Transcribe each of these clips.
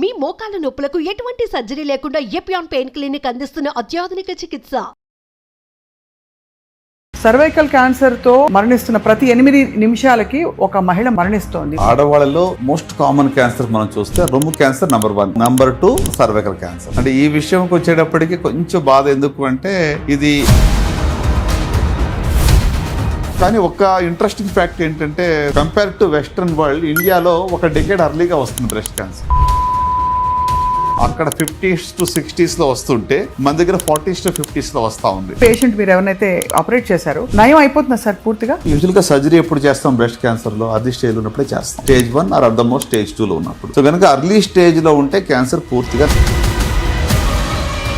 మీ మోకాల నొప్పులకు ఎటువంటి సర్జరీ లేకుండా ఎపియాన్ పెయిన్ క్లినిక్ అందిస్తున్న అత్యాధునిక చికిత్స. సర్వైకల్ క్యాన్సర్ తో మరణిస్తున్న ప్రతి 8 నిమిషాలకి ఒక మహిళ మరణిస్తోంది. ఆడవాళ్ళలో మోస్ట్ కామన్ క్యాన్సర్ మనం చూస్తే రొమ్ము cancer number 1, number 2 cervical cancer. అంటే ఈ విషయంకి వచ్చేటప్పటికి కొంచెం బాధ ఎందుకు అంటే ఇది కానీ ఒక ఇంట్రెస్టింగ్ ఫ్యాక్ట్ ఏంటంటే కంపేర్ టు వెస్ట్రన్ వరల్డ్ ఇండియాలో ఒక డెకేడ్ అర్లీగా వస్తుంది బ్రెస్ట్ క్యాన్సర్. అక్కడ 50s to 60s లో వస్తుంటే మన దగ్గర 40s to 50s లో వస్తా ఉంది. పేషెంట్ మీరు ఎవరైతే ఆపరేట్ చేశారో నయం అయిపోతుందా సార్ పూర్తిగా? యూజువల్ గా సర్జరీ ఎప్పుడు చేస్తాం బ్రెస్ట్ క్యాన్సర్ లో? అర్లీ స్టేజ్ లో ఉన్నప్పుడే చేస్తాం. Stage 1 or at the most stage 2 లో ఉన్నప్పుడు. సో కనుక అర్లీ స్టేజ్ లో ఉంటే క్యాన్సర్ పూర్తిగా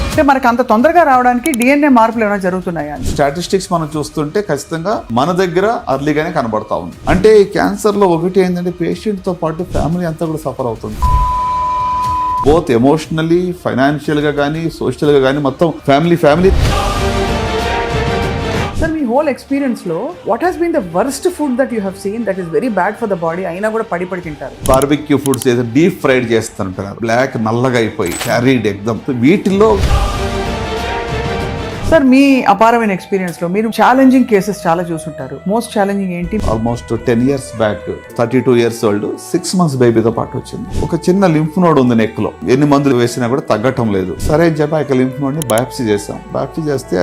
అంటే మనకు అంత తొందరగా రావడానికి డిఎన్ఏ మార్పులు ఏమైనా జరుగుతున్నాయా? స్టాటిస్టిక్స్ మనం చూస్తుంటే ఖచ్చితంగా మన దగ్గర అర్లీగానే కనబడతా ఉంది. అంటే ఈ క్యాన్సర్ లో ఒకటి ఏంటంటే పేషెంట్ తో పాటు ఫ్యామిలీ అంతా కూడా సఫర్ అవుతుంది. బోత్ ఎమోషనలీ, ఫైనాన్షియల్ గా కానీ, సోషల్ గా కానీ, మొత్తం ఫ్యామిలీ. సార్ మీ హోల్ ఎక్స్పీరియన్స్ లో what has been the worst food that you have seen that is very bad for the body అయినా కూడా పడి తింటారు? బార్బిక్యూ ఫుడ్స్ ఏదో డీప్ ఫ్రైడ్ చేస్తుంటారు, బ్లాక్ నల్లగా అయిపోయి క్యారీడ్ ఎగ్దమ్. వీటిల్లో సార్ మీ అపారమైన ఎక్స్పీరియన్స్ లో మీరు ఛాలెంజింగ్ కేసెస్ చాలా చూసుంటారు. మోస్ట్ ఛాలెంజింగ్ ఏంటి? Almost 10 years back 32 years old 6 months బేబీతో పాటు వచ్చింది. ఒక చిన్న లింఫ్ నోడ్ ఉంది నెక్ లో. ఎన్ని మందులు వేసినా కూడా తగ్గటం లేదు. సరే అని చెప్పి ఆ లింఫ్ నోడ్ ని బయాప్సీ చేసాం. బయాప్సీ చేస్తే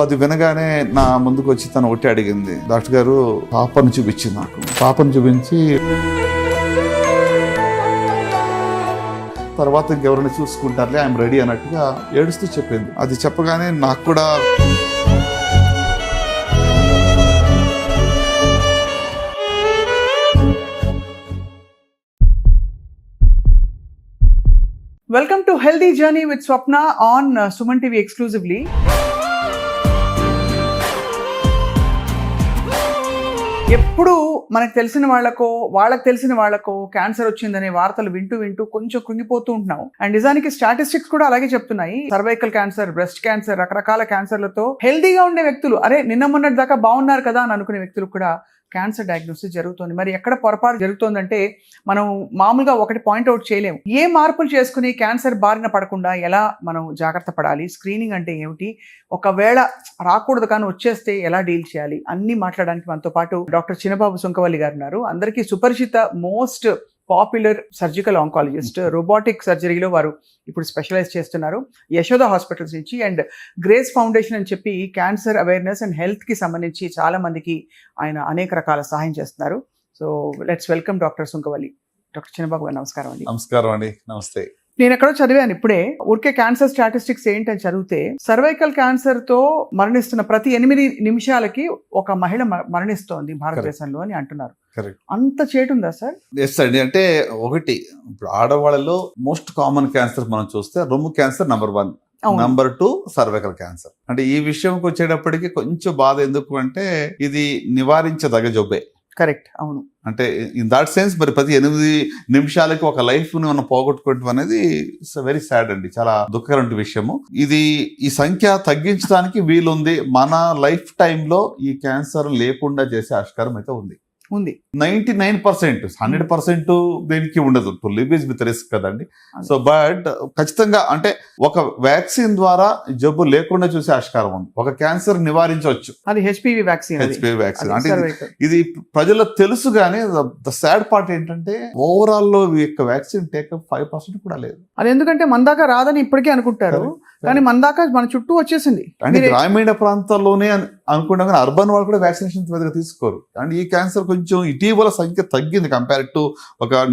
అది వినగానే నా ముందుకు వచ్చి తను ఒకటి అడిగింది, డాక్టర్ గారు పాపను చూపించింది నాకు. పాపను చూపించి తర్వాత ఇంకెవరైనా చూసుకుంటారులే, ఐఎమ్ రెడీ అన్నట్టుగా ఏడుస్తూ చెప్పింది. అది చెప్పగానే నాకు కూడా welcome to healthy journey with Swapna on Suman TV exclusively. ఎప్పుడు మనకు తెలిసిన వాళ్ళకి తెలిసిన వాళ్ళకో క్యాన్సర్ వచ్చిందనే వార్తలు వింటూ కొంచెం కృంగిపోతూ ఉంటున్నాం. అండ్ నిజానికి స్టాటిస్టిక్స్ కూడా అలాగే చెప్తున్నాయి. సర్వైకల్ క్యాన్సర్, బ్రెస్ట్ క్యాన్సర్, రకరకాల క్యాన్సర్లతో హెల్దీగా ఉండే వ్యక్తులు, అరే నిన్న మొన్నటి దాకా బాగున్నారు కదా అని అనుకునే వ్యక్తులు కూడా క్యాన్సర్ డయాగ్నోసిస్ జరుగుతుంది. మరి ఎక్కడ పొరపాటు జరుగుతుందంటే మనం మామూలుగా ఒకటి పాయింట్అవుట్ చేయలేము. ఏ మార్పులు చేసుకుని క్యాన్సర్ బారిన పడకుండా ఎలా మనం జాగ్రత్త పడాలి, స్క్రీనింగ్ అంటే ఏమిటి, ఒకవేళ రాకూడదు కానీ వచ్చేస్తే ఎలా డీల్ చేయాలి, అన్ని మాట్లాడడానికి మనతో పాటు డాక్టర్ చినబాబు సుంకవల్లి గారు ఉన్నారు. అందరికీ సుపరిచిత, most popular surgical oncologist. Robotic సర్జరీలో వారు ఇప్పుడు స్పెషలైజ్ చేస్తున్నారు యశోద హాస్పిటల్స్ నుంచి. అండ్ గ్రేస్ ఫౌండేషన్ అని చెప్పి క్యాన్సర్ అవేర్నెస్ అండ్ హెల్త్కి సంబంధించి చాలా మందికి ఆయన అనేక రకాల సహాయం చేస్తున్నారు. So let's welcome doctor Sunkavalli. Doctor Chinababu గారు నమస్కారం అండి. నమస్కారం అండి. నమస్తే. నేను ఎక్కడో చదివాను ఇప్పుడే, ఊరికే క్యాన్సర్ స్టాటిస్టిక్స్ ఏంటని చదివితే సర్వైకల్ క్యాన్సర్ తో మరణిస్తున్న ప్రతి 8 నిమిషాలకి ఒక మహిళ మరణిస్తోంది భారతదేశంలో అని అంటున్నారు. అంత చేటుందా సార్? ఎస్ అండి. అంటే ఒకటి, ఇప్పుడు ఆడవాళ్ళలో మోస్ట్ కామన్ క్యాన్సర్ మనం చూస్తే రొమ్ము cancer number 1, number 2 cervical cancer. అంటే ఈ విషయంకి వచ్చేటప్పటికి కొంచెం బాధ ఎందుకు అంటే ఇది నివారించదగ జబ్బే. కరెక్ట్, అవును. అంటే ఇన్ దాట్ సెన్స్ మరి ప్రతి 8 నిమిషాలకి ఒక లైఫ్ ని మనం పోగొట్టుకోవడం అనేది ఇట్స్ వెరీ సాడ్ అండి, చాలా దుఃఖకరమైన విషయము. ఈ సంఖ్య తగ్గించడానికి వీలుంది. మన లైఫ్ టైంలో ఈ క్యాన్సర్ లేకుండా చేసే ఆస్కారం అయితే ఉంది. 99%, 100% దేనికి ఉండదు. To live is with risk కదండి. సో బట్ ఖచ్చితంగా అంటే ఒక వ్యాక్సిన్ ద్వారా జబ్బు లేకుండా చూసే ఆస్కారం ఉంది. ఒక క్యాన్సర్ నివారించవచ్చు. అది హెచ్పివి వ్యాక్సిన్. అంటే ఇది ప్రజలకు తెలుసు కానీ ద సాడ్ పార్ట్ ఏంటంటే ఓవరాల్ లో ఈ యొక్క వ్యాక్సిన్ టేకప్ 5% కూడా లేదు. అది ఎందుకంటే మన దాకా రాదని ఇప్పటికే అనుకుంటారు, కానీ మన దాకా మన చుట్టూ వచ్చేసింది. అంటే గ్రామీణ ప్రాంతాల్లోనే అనుకున్నా కానీ అర్బన్ వాళ్ళు కూడా వ్యాక్సినేషన్ పెద్దగా తీసుకోరు. అండ్ ఈ క్యాన్సర్ కొంచెం ఇటీవల సంఖ్య తగ్గింది కంపేర్ టు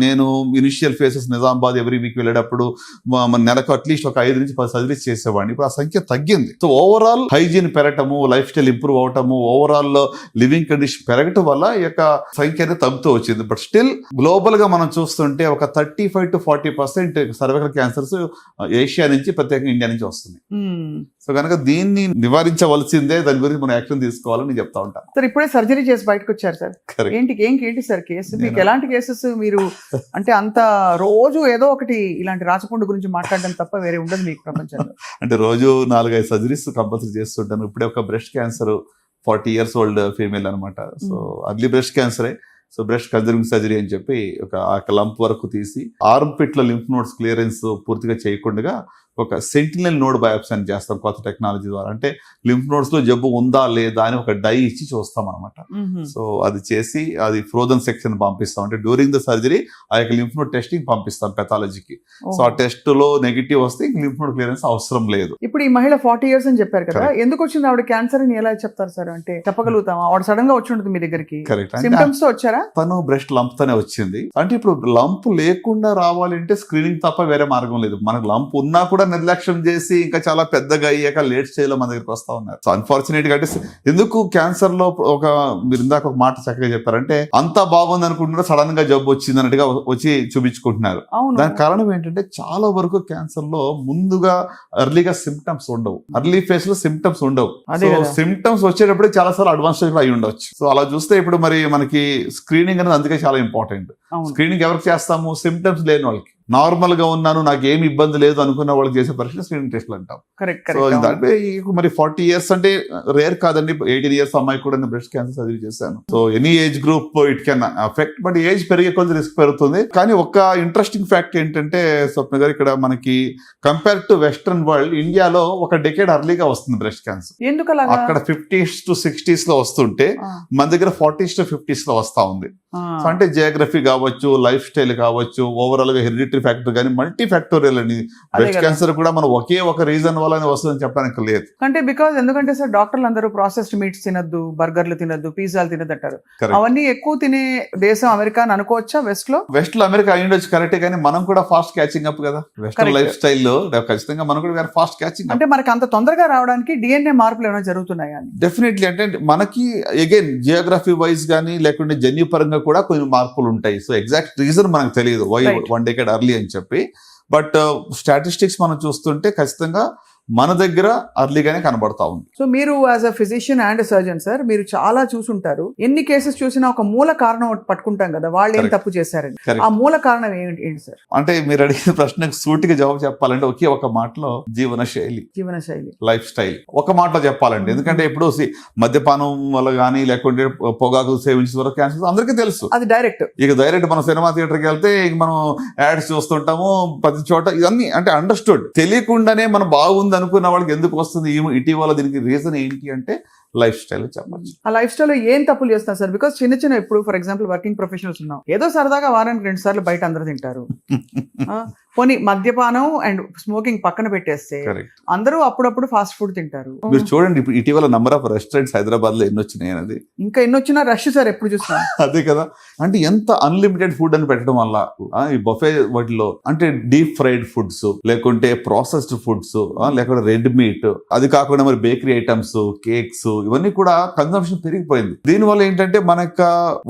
నేను initial faces Nizamabad every week వెళ్ళేటప్పుడు నెలకు అట్లీస్ట్ ఒక 5 నుంచి 10 సర్జరీస్ చేసేవాడిని. ఇప్పుడు ఆ సంఖ్య తగ్గింది. సో ఓవరాల్ హైజీన్ పెరగటము, లైఫ్ స్టైల్ ఇంప్రూవ్ అవటము, ఓవరాల్ లివింగ్ కండిషన్ పెరగటం వల్ల ఈ యొక్క సంఖ్య అనేది తగ్గుతూ వచ్చింది. బట్ స్టిల్ గ్లోబల్ గా మనం చూస్తుంటే ఒక 35 to 40% సర్వైకల్ క్యాన్సర్స్ ఏషియా నుంచి, ప్రత్యేకంగా ఇండియా నుంచి వస్తుంది. సో కనుక దీన్ని నివారించవలసిందే, దాని గురించి మనం యాక్షన్ తీసుకోవాలని చెప్తా ఉంటాం. సార్ ఇప్పుడే సర్జరీ చేసి బయటకు వచ్చారు సార్. ఏంటి సార్ కేసు? మీకు ఎలాంటి కేసెస్? మీరు అంటే అంత రోజు ఏదో ఒకటి ఇలాంటి రాచకొండ గురించి మాట్లాడడం తప్ప వేరే ఉండదు మీకు ప్రపంచంలో. అంటే రోజు 4-5 సర్జరీస్ కంపల్సరీ చేస్తుంటాను. ఇప్పుడే ఒక breast cancer 40 years old female అనమాట. సో అర్లీ బ్రెస్ట్ క్యాన్సరే. సో బ్రెస్ట్ కన్జర్వింగ్ సర్జరీ అని చెప్పి ఒక లంప్ వరకు తీసి ఆర్మ్ పిట్ లో లింఫ్ నోడ్స్ క్లియరెన్స్ పూర్తిగా చేయకుండా ఒక సెంటినల్ నోడ్ బయాప్సీ అని చేస్తాం కొత్త టెక్నాలజీ ద్వారా. అంటే లింఫ్ నోడ్స్ లో జబ్బు ఉందా లేదా అని ఒక డై ఇచ్చి చూస్తాం అనమాట. సో అది చేసి అది ఫ్రోజన్ సెక్షన్ పంపిస్తాం. అంటే డ్యూరింగ్ ద సర్జరీ ఆ యొక్క లింఫ్ నోడ్ టెస్టింగ్ పంపిస్తాం పెథాలజీకి. సో ఆ టెస్ట్ లో నెగిటివ్ వస్తే లింఫ్ నోడ్ క్లియరెన్స్ అవసరం లేదు. ఇప్పుడు ఈ మహిళ 40 years అని చెప్పారు కదా, ఎందుకు వచ్చింది ఆవిడ క్యాన్సర్ అని ఎలా చెప్తారు సార్? అంటే చెప్పగలుగుతాం ఆవిడ సడన్ గా వచ్చి ఉంటుంది మీ దగ్గరికి, కరెక్ట్. సిమ్టమ్స్ తో వచ్చారా? తను బ్రెస్ట్ లంప్ తోనే వచ్చింది. అంటే ఇప్పుడు లంప్ లేకుండా రావాలంటే స్క్రీనింగ్ తప్ప వేరే మార్గం లేదు. మనకు లంప్ ఉన్నా కూడా నిర్లక్ష్యం చేసి ఇంకా చాలా పెద్దగా అయ్యాక లేట్ స్టేజ్ లో మన దగ్గరికి వస్తా ఉన్నారు. సో అన్ఫార్చునేట్ గా అంటే ఎందుకు క్యాన్సర్ లో మీరు ఇందాక ఒక మాట చక్కగా చెప్పారంటే అంతా బాగుంది అనుకుంటున్నారు, సడన్ గా జబ్బు వచ్చింది అన్నట్టుగా వచ్చి చూపించుకుంటున్నారు. దానికి కారణం ఏంటంటే చాలా వరకు క్యాన్సర్ లో ముందుగా ఎర్లీగా సిమ్టమ్స్ ఉండవు, ఎర్లీ ఫేజ్ లో సిమ్టమ్స్ ఉండవు. సో సిమ్టమ్స్ వచ్చేటప్పుడు చాలా సార్లు అడ్వాన్స్ స్టేజ్ లో అయి ఉండొచ్చు. సో అలా చూస్తే ఇప్పుడు మరి మనకి స్క్రీనింగ్ అనేది అందుకే చాలా ఇంపార్టెంట్. స్క్రీనింగ్ ఎవరికి చేస్తాము? సిమ్టమ్స్ లేని వాళ్ళకి. నార్మల్ గా ఉన్నాను, నాకు ఏమి ఇబ్బంది లేదు అనుకున్న వాళ్ళకి చేసే పరీక్ష స్క్రీనింగ్ టెస్ట్లు అంటాం. సో దాంట్లో మరి 40 years అంటే రేర్ కాదండి. 18 years అమ్మాయి కూడా నేను బ్రెస్ట్ క్యాన్సర్ సర్జరీ చేశాను. So any age group it can affect, but age పెరిగే కొంచెం రిస్క్ పెరుగుతుంది. కానీ ఒక ఇంట్రెస్టింగ్ ఫ్యాక్ట్ ఏంటంటే స్వప్న గారు, ఇక్కడ మనకి కంపేర్ టు వెస్టర్న్ వరల్డ్ ఇండియాలో ఒక డెకేడ్ అర్లీగా వస్తుంది బ్రెస్ట్ క్యాన్సర్. ఎందుకు అక్కడ 50s to 60s లో వస్తుంటే మన దగ్గర 40s to 50s లో వస్తా ఉంది. సో అంటే జియోగ్రఫీ కావచ్చు, లైఫ్ స్టైల్ కావచ్చు, ఓవరాల్ గా హెరిడిటరీ ఫ్యాక్టర్ కానీ మల్టీ ఫ్యాక్టోరియల్ అని బ్రెస్ట్ క్యాన్సర్ కూడా మనం ఒకే ఒక రీజన్ వల్ల వస్తుందని చెప్పడానికి లేదు. అంటే బికాజ్ ఎందుకంటే సార్ డాక్టర్లు అందరూ ప్రాసెస్డ్ మీట్స్ తినద్దు, బర్గర్లు తినద్దు, పిజ్జాలు తినద్దు అంటారు. అవన్నీ ఎక్కువ తినే దేశం అమెరికా అని అనుకోవచ్చా? వెస్ట్ లో అమెరికా అయ్యుండొచ్చు, కరెక్టే. కానీ మనం కూడా ఫాస్ట్ క్యాచింగ్ అప్ కదా వెస్టర్న్ లైఫ్ స్టైల్లో. ఖచ్చితంగా మనం కూడా ఫాస్ట్ క్యాచింగ్. అంటే మనకి అంత తొందరగా రావడానికి డిఎన్ఏ మార్పులు ఏమైనా జరుగుతున్నాయా? డెఫినెట్లీ. అంటే మనకి అగైన్ జియోగ్రఫీ వైజ్ కానీ లేకుంటే జన్యుపరంగా కూడా కొన్ని మార్పులు ఉంటాయి. సో ఎగ్జాక్ట్ రీజన్ మనకు తెలియదు వై 1 decade ఎర్లీ అని చెప్పి. బట్ స్టాటిస్టిక్స్ మనం చూస్తుంటే ఖచ్చితంగా మన దగ్గర అర్లీగానే కనబడతా ఉంది. సో మీరు as a physician and surgeon sir, మీరు చాలా చూసుంటారు. ఎన్ని కేసెస్ చూసినా ఒక మూల కారణం పట్టుకుంటాం కదా, వాళ్ళు ఏం తప్పు చేశారని. ఆ మూల కారణం ఏంటి సార్? అంటే మీరు అడిగిన ప్రశ్నకు సూటిగా జవాబు చెప్పాలంటే ఒకే ఒక మాటలో జీవన శైలి, లైఫ్ స్టైల్. ఒక మాటలో చెప్పాలండి. ఎందుకంటే ఇప్పుడు మద్యపానం వల్ల కానీ లేకుంటే పొగాకు సేవించిన వరకు క్యాన్సర్ అందరికీ తెలుసు, అది డైరెక్ట్. డైరెక్ట్ మనం సినిమా థియేటర్కి వెళ్తే మనం యాడ్స్ చూస్తుంటాము ప్రతి చోట. ఇవన్నీ అంటే అండర్స్టూడ్. తెలియకుండానే మనం బాగుంది అనుకున్న వాళ్ళకి ఎందుకు వస్తుంది? ఇటీవల దీనికి రీజన్ ఏంటి అంటే లైఫ్ స్టైల్ చెప్పచ్చు. ఆ లైఫ్ స్టైల్ ఏం తప్పులు చేస్తారు సార్? బికాస్ చిన్న ఇప్పుడు ఫర్ ఎగ్జాంపుల్ వర్కింగ్ ప్రొఫెషనల్స్ ఉన్నాం, ఏదో సరదాగా వారానికి 2 సార్లు బయట అందరూ తింటారు. పోనీ మద్యపానం అండ్ స్మోకింగ్ పక్కన పెట్టేస్తే అందరూ అప్పుడప్పుడు ఫాస్ట్ ఫుడ్ తింటారు. మీరు చూడండి ఇప్పుడు ఇటీవల నంబర్ ఆఫ్ రెస్టారెంట్స్ హైదరాబాద్ లో ఎన్ని వచ్చినాయి అనేది. ఇంకా ఎన్ని వచ్చినా రష్ సార్, ఎప్పుడు చూసినా అదే కదా. అంటే ఎంత అన్లిమిటెడ్ ఫుడ్ అని పెట్టడం వల్ల ఈ బఫే వాటిలో అంటే డీప్ ఫ్రైడ్ ఫుడ్స్, లేకుంటే ప్రాసెస్డ్ ఫుడ్స్, లేకుంటే రెడ్ మీట్, అది కాకుండా మరి బేకరీ ఐటమ్స్, కేక్స్, ఇవన్నీ కూడా కన్సంప్షన్ పెరిగిపోయింది. దీనివల్ల ఏంటంటే మన యొక్క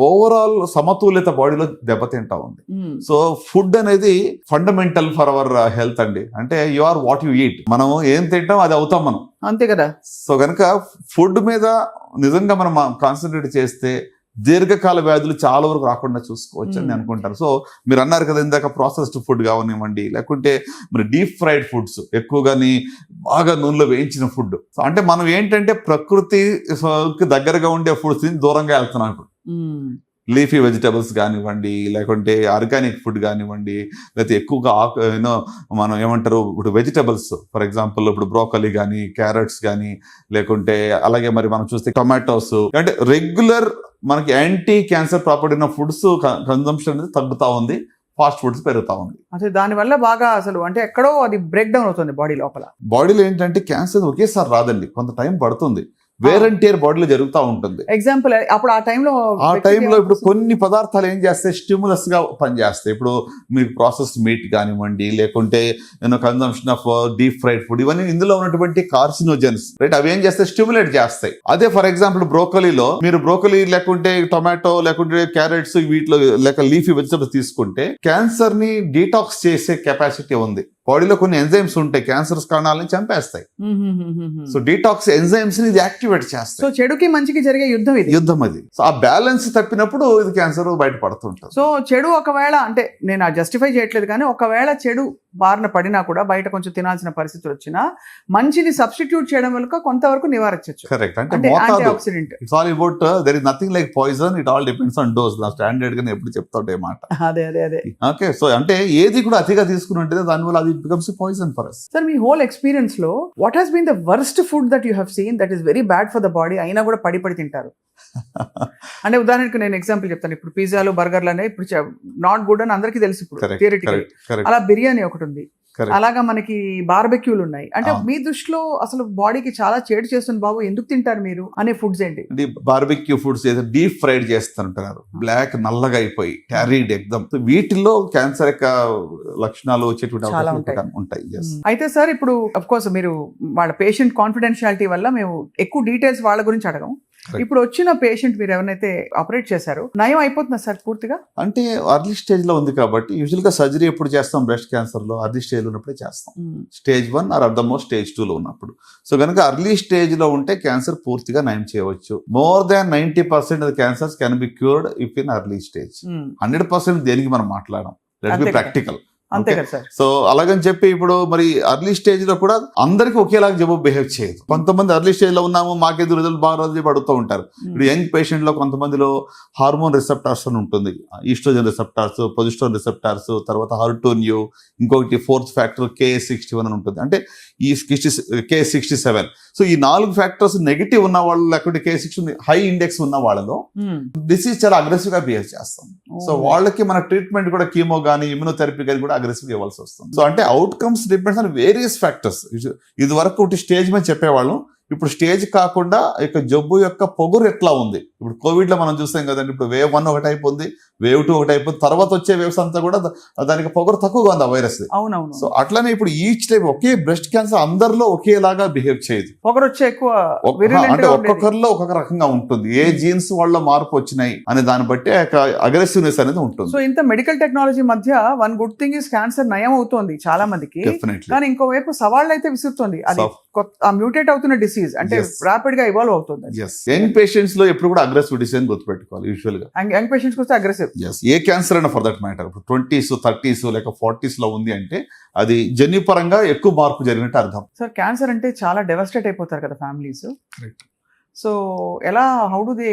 ఓవరాల్ సమతుల్యత బాడీలో దెబ్బతింటా ఉంది. సో ఫుడ్ అనేది ఫండమెంటల్ ఫర్ అవర్ హెల్త్ అండి. అంటే you are what you eat. మనం ఏం తింటాం అది అవుతాం మనం, అంతే కదా. సో కనుక ఫుడ్ మీద నిజంగా మనం కాన్సన్ట్రేట్ చేస్తే దీర్ఘకాల వ్యాధులు చాలా వరకు రాకుండా చూసుకోవచ్చు అని అనుకుంటారు. సో మీరు అన్నారు కదా ఇందాక ప్రాసెస్డ్ ఫుడ్ కావనివ్వండి, లేకుంటే మరి డీప్ ఫ్రైడ్ ఫుడ్స్, ఎక్కువగాని బాగా నూనెలో వేయించిన ఫుడ్. సో అంటే మనం ఏంటంటే ప్రకృతికి దగ్గరగా ఉండే ఫుడ్స్ దూరంగా వెళ్తున్నాం ఇప్పుడు. లీఫీ వెజిటబుల్స్ కానివ్వండి, లేకుంటే ఆర్గానిక్ ఫుడ్ కానివ్వండి, లేకపోతే ఎక్కువగా మనం ఏమంటారు ఇప్పుడు వెజిటబుల్స్, ఫర్ ఎగ్జాంపుల్ ఇప్పుడు బ్రోకలీ కానీ, క్యారెట్స్ కానీ, లేకుంటే అలాగే మరి మనం చూస్తే టొమాటోస్, అంటే రెగ్యులర్ మనకి యాంటీ క్యాన్సర్ ప్రాపర్టీ ఉన్న ఫుడ్స్ కన్సంప్షన్ అనేది తగ్గుతా ఉంది, ఫాస్ట్ ఫుడ్స్ పెరుగుతా ఉంది. అసలు దానివల్ల బాగా అసలు అంటే ఎక్కడో అది బ్రేక్ డౌన్ అవుతుంది బాడీ లోపల. బాడీలో ఏంటంటే క్యాన్సర్ ఒకేసారి రాదండి, కొంత టైం పడుతుంది. వేర్ అండ్ టేర్ బాడీలో జరుగుతూ ఉంటుంది. ఎగ్జాంపుల్ అప్పుడు ఆ టైంలో ఇప్పుడు కొన్ని పదార్థాలు ఏం చేస్తాయి, స్టిమ్యులస్ గా పనిచేస్తాయి. ఇప్పుడు మీకు ప్రాసెస్డ్ మీట్ కానివ్వండి, లేకుంటే consumption of deep fried food, ఇవన్నీ ఇందులో ఉన్నటువంటి కార్సినోజన్స్ రైట్, అవి ఏం చేస్తాయి, స్టిమ్యులేట్ చేస్తాయి. అదే ఫర్ ఎగ్జాంపుల్ బ్రోకలీలో మీరు బ్రోకలీ లేకుంటే టొమాటో లేకుంటే క్యారెట్స్ వీటిలో లేక లీఫీ వెజిటబుల్స్ తీసుకుంటే క్యాన్సర్ ని డీటాక్స్ చేసే కెపాసిటీ ఉంది. బాడీలో కొన్ని ఎంజైమ్స్ ఉంటాయి క్యాన్సర్స్ కణాలని చంపేస్తాయి. సో డీటాక్స్ ఎంజైమ్స్ ని ఇది యాక్టివేట్ చేస్తాయి. సో చెడుకి మంచికి జరిగే యుద్ధం ఇది. యుద్ధం అది. సో ఆ బ్యాలెన్స్ తప్పినప్పుడు ఇది క్యాన్సర్ బయటపడుతుంటుంది. సో చెడు ఒకవేళ అంటే నేను జస్టిఫై చేయట్లేదు కానీ ఒకవేళ చెడు బారిన పడినా కూడా బయట కొంచెం తినాల్సిన పరిస్థితులు వచ్చినా మంచిని సబ్స్టిట్యూట్ చేయడం వల్ల కొంతవరకు నివారించవచ్చు. కరెక్ట్. అంటే anti oxidant. It's all about their is nothing like poison, it all depends on dose. నా స్టాండర్డ్ గా ఎప్పుడు చెప్తాడే మాట. అదే ఓకే. సో అంటే ఏది కూడా అతిగా తీసుకుని ఉంటే దానివల్ల అది becomes poison for us. Sir మీ హోల్ ఎక్స్పీరియన్స్ లో what has been the worst food that you have seen that is very bad for the body అయినా కూడా పడి తింటారు? అంటే ఉదాహరణకు నేను ఎగ్జాంపుల్ చెప్తాను. ఇప్పుడు పిజ్జాలు బర్గర్లు అనేవి ఇప్పుడు నాట్ గుడ్ అని అందరికీ తెలుసు ఇప్పుడు థియరిటికల్. అలా బిర్యానీ ఒకటి ఉంది, అలాగా మనకి బార్బెక్యూలు ఉన్నాయి. అంటే మీ దృష్టిలో అసలు బాడీకి చాలా చేటు చేస్తుంది బాబు, ఎందుకు తింటారు మీరు అనే ఫుడ్స్ ఏంటి? బార్బెక్యూ ఫుడ్స్ ఏదో డీప్ ఫ్రైడ్ చేస్తుంటారు, బ్లాక్ నల్లగా అయిపోయి క్యారీడ్ ఎగ్దమ్. వీటిల్లో క్యాన్సర్ యొక్క లక్షణాలు వచ్చేటువంటి ఉంటాయి. అయితే సార్ ఇప్పుడు అఫ్ కోర్స్ మీరు వాళ్ళ పేషెంట్ కాన్ఫిడెన్షియాలిటీ వల్ల మేము ఎక్కువ డీటెయిల్స్ వాళ్ళ గురించి అడగం. ఇప్పుడు వచ్చిన పేషెంట్ మీరు ఎవరైతే ఆపరేట్ చేశారో నయం అయిపోతుందా సార్ పూర్తిగా? అంటే అర్లీ స్టేజ్ లో ఉంది కాబట్టి యూజువల్ గా సర్జరీ ఎప్పుడు చేస్తాం బ్రెస్ట్ క్యాన్సర్ లో? అర్లీ స్టేజ్ లో ఉన్నప్పుడే చేస్తాం. Stage 1 or at the most stage 2 లో ఉన్నప్పుడు. సో కనుక అర్లీ స్టేజ్ లో ఉంటే క్యాన్సర్ పూర్తిగా నయం చేయవచ్చు. More than 90% of cancers can be cured if in early stage. 100% దేనికి మనం మాట్లాడడం, లెట్స్ బి ప్రాక్టికల్. అంతే కదా సార్. సో అలాగని చెప్పి ఇప్పుడు మరి అర్లీ స్టేజ్ లో కూడా అందరికి ఒకేలాగా జవాబు బిహేవ్ చేయదు. కొంతమంది అర్లీ స్టేజ్ లో ఉన్నాము మాకేదో రిజల్ట్ బాగా రోజు చెప్పి అడుగుతూ ఉంటారు. ఇప్పుడు యంగ్ పేషెంట్ లో కొంతమందిలో హార్మోన్ రిసెప్టార్స్ అని ఉంటుంది, ఈస్ట్రోజన్ రిసెప్టార్స్, ప్రొజెస్ట్రాన్ రిసెప్టార్స్, తర్వాత HER2/neu, ఇంకొకటి 4th ఫ్యాక్టర్ Ki-67 అని ఉంటుంది, అంటే ఈ Ki-67. సో ఈ 4 ఫ్యాక్టర్స్ నెగిటివ్ ఉన్న వాళ్ళు లేకపోతే Ki-67 హై ఇండెక్స్ ఉన్న వాళ్ళలో డిసీజ్ చాలా అగ్రెసివ్ గా బిహేవ్ చేస్తాం. సో వాళ్ళకి మన ట్రీట్మెంట్ కూడా కీమో గానీ ఇమ్యూనోథెరపీ కానీ కూడా అగ్రెసివ్ ఇవ్వాల్సి వస్తుంది. సో అంటే outcomes depends on various factors. ఇది వరకు ఒకటి స్టేజ్ మీద చెప్పేవాళ్ళం, ఇప్పుడు స్టేజ్ కాకుండా ఇక జబ్బు యొక్క పొగురు ఎట్లా ఉంది. ఇప్పుడు కోవిడ్ లో మనం చూస్తాం కదండి, ఇప్పుడు వేవ్ 1 ఒక టైప్ ఉంది, వేవ్ 2 ఒక టైప్ ఉంది, తర్వాత వచ్చే వేవ్స్ అంతా కూడా దానికి పొగరు తక్కువగా ఉంది ఆ వైరస్. అవునవును. సో అట్లానే ఇప్పుడు ఈచ్ టైప్ ఒకే బ్రెస్ట్ క్యాన్సర్ అందరిలో ఒకేలాగా బిహేవ్ చేయదు. పొగరు వచ్చే ఎక్కువ అంటే ఒక్కొక్కరిలో ఒక్కొక్క రకంగా ఉంటుంది. ఏ జీన్స్ వాళ్ళ మార్పు వచ్చినాయి అనే దాన్ని బట్టి అగ్రెసివ్నెస్ అనేది ఉంటుంది. సో ఇంత మెడికల్ టెక్నాలజీ మధ్య one good thing is cancer నయం అవుతోంది చాలా మందికి, కానీ ఇంకోవైపు సవాళ్ళు అయితే విసురుతుంది. అది మ్యూటేట్ అవుతున్న డిసీజ్ అంటే రాపిడ్ గా ఇవాల్వ్ అవుతుంది. యంగ్ పేషెంట్స్ లో ఎప్పుడు కూడా అగ్రెసివ్ డిసీజ్ గుర్తుపెట్టుకోవాలి. యూజువల్ గా యంగ్ పేషెంట్స్ వస్తే అగ్రెసివ్. ఏ క్యాన్సర్ అయినా for that matter, 20s 30s లేక 40s లో ఉంది అంటే అది జన్యుపరంగా ఎక్కువ మార్పు జరిగినట్టు అర్థం. సార్ క్యాన్సర్ అంటే చాలా డెవస్టేట్ అయిపోతారు కదా ఫ్యామిలీస్. సో ఎలా హౌ డు దే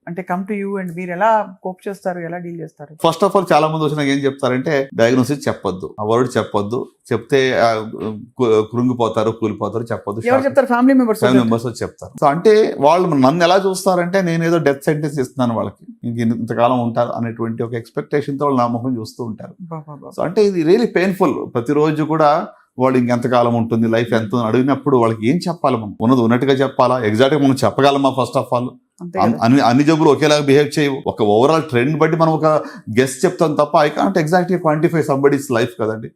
అంటే కమ్ టు యూ అండ్ మీరు ఎలా కోప్ చేస్తారు, ఎలా డీల్ చేస్తారు? ఫస్ట్ ఆఫ్ ఆల్ చాలా మంది వచ్చినా ఏం చెప్తారంటే డయాగ్నోసిస్ చెప్పొద్దు, ఆ వర్డ్ చెప్పొద్దు, చెప్తే కృంగిపోతారు, కూలిపోతారు, చెప్పొద్దు. ఎవరు చెప్తారు? ఫ్యామిలీ మెంబర్స్ చెప్తారు. సో అంటే వాళ్ళు నన్ను ఎలా చూస్తారంటే నేను ఏదో డెత్ సెంటెన్స్ ఇస్తున్నాను వాళ్ళకి, ఇంతకాలం ఉంటారు అనేటువంటి ఒక ఎక్స్పెక్టేషన్ తో వాళ్ళు నా ముఖం చూస్తూ ఉంటారు. సో అంటే ఇది రియలీ పెయిన్ఫుల్. ప్రతిరోజు కూడా వాళ్ళు ఇంకెంతకాలం ఉంటుంది, లైఫ్ ఎంత అడిగినప్పుడు వాళ్ళకి ఏం చెప్పాలి? మనం ఉన్నది ఉన్నట్టుగా చెప్పాలా? ఎగ్జాక్ట్ గా మనం చెప్పగలమా? ఫస్ట్ ఆఫ్ ఆల్ అన్ని జబ్బులు ఒకేలాగా బిహేవ్ చేయవు. ఒక ఓవరాల్ ట్రెండ్ బట్టి మనం ఒక గెస్ చెప్తాం తప్ప I can't exactly quantify somebody's life కదండి.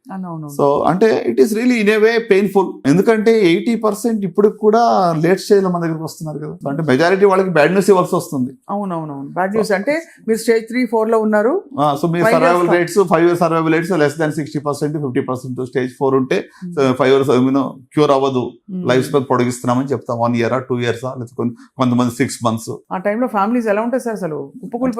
సో అంటే it is really in a way painful. ఎందుకంటే 80% ఇప్పుడు కూడా లేట్ స్టేజ్ లో మన దగ్గరకు వస్తున్నారు కదా. అంటే మెజారిటీ వాళ్ళకి బ్యాడ్ న్యూస్ ఇవ్వాల్సి వస్తుంది. అవునవునవును, బ్యాడ్ న్యూస్. అంటే మీరు స్టేజ్ 3, 4 లో ఉన్నారు. సో మీ survival rates 5 years survival rates less than 60%, 50%. Stage 4 ఉంటే 5 years క్యూర్ అవ్వదు, లైఫ్ స్పాన్ పొడిగిస్తున్నామని చెప్తాం. 1 year 2 years లేదా కొంతమంది 6 months. ఆ టైంలో ఫ్యామిలీస్ ఎలా ఉంటాయి సార్? అసలు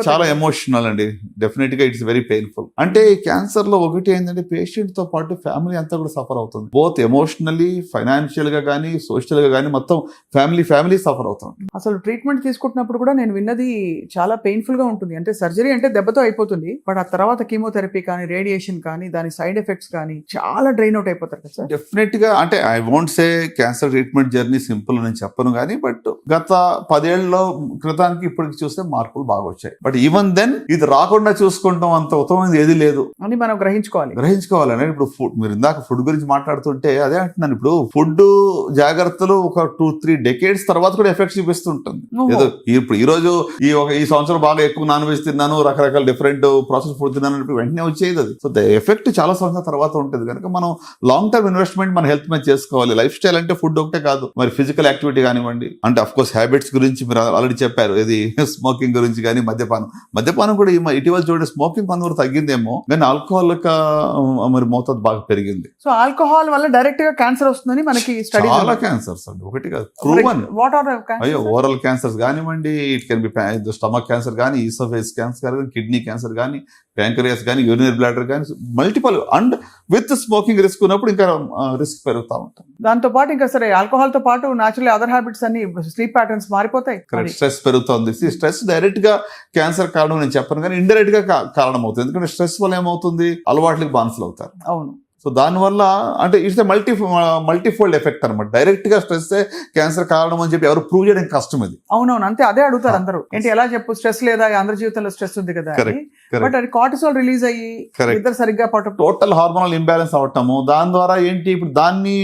చాలా ఎమోషనల్ అండి. డెఫినెట్ గా ఇట్స్ వెరీ పెయిన్ఫుల్. అంటే క్యాన్సర్ లో ఒకటి ఏంటంటే పేషెంట్ తో పాటు ఫ్యామిలీ అంతా కూడా సఫర్ అవుతుంది. బోత్ ఎమోషనల్లీ, ఫైనాన్షియల్ గా కానీ, సోషల్ గా కానీ, మొత్తం ఫ్యామిలీ సఫర్ అవుతుంది. అసలు ట్రీట్మెంట్ తీసుకుంటున్నప్పుడు కూడా నేను విన్నది చాలా పెయిన్ఫుల్ గా ఉంటుంది. అంటే సర్జరీ అంటే దెబ్బతో అయిపోతుంది, బట్ ఆ తర్వాత కీమోథెరపీ కానీ, రేడియేషన్ కానీ, దాని సైడ్ ఎఫెక్ట్స్ కానీ చాలా డ్రైన్ అవుట్ అయిపోతారు కదా సార్. డెఫినెట్ గా అంటే I won't say cancer treatment journey simple అని చెప్పను కానీ, బట్ గత 10 ఏళ్లలో క్రితానికి ఇప్పటికి చూస్తే మార్పులు బాగా వచ్చాయి. బట్ ఈవెన్ దెన్ ఇది రాకుండా చూసుకుంటాం అంత ఉత్తమమైనది ఏది లేదు అని మనం గ్రహించుకోవాలని. ఇప్పుడు ఫుడ్, మీరు ఇందాక ఫుడ్ గురించి మాట్లాడుతుంటే అదే అంటున్నాను. ఇప్పుడు ఫుడ్ జాగ్రత్తలు ఒక 2-3 decades తర్వాత కూడా ఎఫెక్ట్ చూపిస్తుంటుంది. ఏదో ఇప్పుడు ఈ సంవత్సరం బాగా ఎక్కువ నాన్ వెజ్ తిన్నాను, రకరకాల డిఫరెంట్ ప్రాసెస్ ఫుడ్ తిన్నాను, వెంటనే వచ్చేది అది. సో ద ఎఫెక్ట్ చాలా సంవత్సరాల తర్వాత ఉంటుంది కనుక మనం లాంగ్ టర్మ్ ఇన్వెస్ట్మెంట్ మన హెల్త్ మీద చేసుకోవాలి. లైఫ్ స్టైల్ అంటే ఫుడ్ ఒకటే కాదు, మరి ఫిజికల్ యాక్టివిటీ కానివ్వండి, అంటే అఫ్ కోర్స్ హ్యాబిట్స్ గురించి మీరు ఆల్రెడీ మళ్ళీ చెప్పారు ఇది స్మోకింగ్ గురించి కానీ మద్యపానం కూడా ఇటీవల చూడండి స్మోకింగ్ కొంతవరకు తగ్గిందేమో కానీ ఆల్కహాల్ మరి మోతాదు బాగా పెరిగింది. సో ఆల్కహాల్ వల్ల డైరెక్ట్ గా క్యాన్సర్ వస్తుందని మనకి స్టడీ చాలా క్యాన్సర్స్ అండి, ఒకటి కాదు ప్రూవన్. వాట్ ఆర్ అయ్యో ఓరల్ క్యాన్సర్స్ కానివ్వండి, it can be stomach cancer కానీ, ఈసోఫేస్ క్యాన్సర్ కానీ, కిడ్నీ క్యాన్సర్ కానీ, ప్యాంక్రియాస్ కానీ, యూరినరీ బ్లాడర్ కానీ, multiple and with smoking risk ఉన్నప్పుడు ఇంకా రిస్క్ పెరుగుతూ ఉంటుంది. దాంతో పాటు ఇంకా సరే ఆల్కహాల్ తో పాటు న్యాచురల్ అదర్ హ్యాబిట్స్ అన్ని స్లీప్ ప్యాటర్న్స్ మారిపోతాయి. స్ట్రెస్ పెరుగుతుంది. స్ట్రెస్ డైరెక్ట్ గా క్యాన్సర్ కారణం నేను చెప్పను కానీ ఇండైరెక్ట్ గా కారణం అవుతుంది. ఎందుకంటే స్ట్రెస్ వల్ల ఏమవుతుంది, అలవాట్లకి బానిసలు అవుతారు. అవును. సో దానివల్ల అంటే ఇట్స్ మల్టీఫోల్డ్ ఎఫెక్ట్ అనమాట. డైరెక్ట్ గా స్ట్రెస్ క్యాన్సర్ కారణం అని చెప్పి ఎవరు ప్రూవ్ చేయడం కష్టం ఇది. అవునవును, అంతే అదే అడుగుతారు అందరూ. ఏంటి ఎలా చెప్పు, స్ట్రెస్ లేదా, అందరి జీవితంలో స్ట్రెస్ ఉంది కదా. బట్ అది కార్టిసాల్ రిలీజ్ అయ్యి ఇద్దరు సరిగ్గా టోటల్ హార్మోనల్ ఇంబ్యాలెన్స్ అవటము, దాని ద్వారా ఏంటి ఇప్పుడు దాన్ని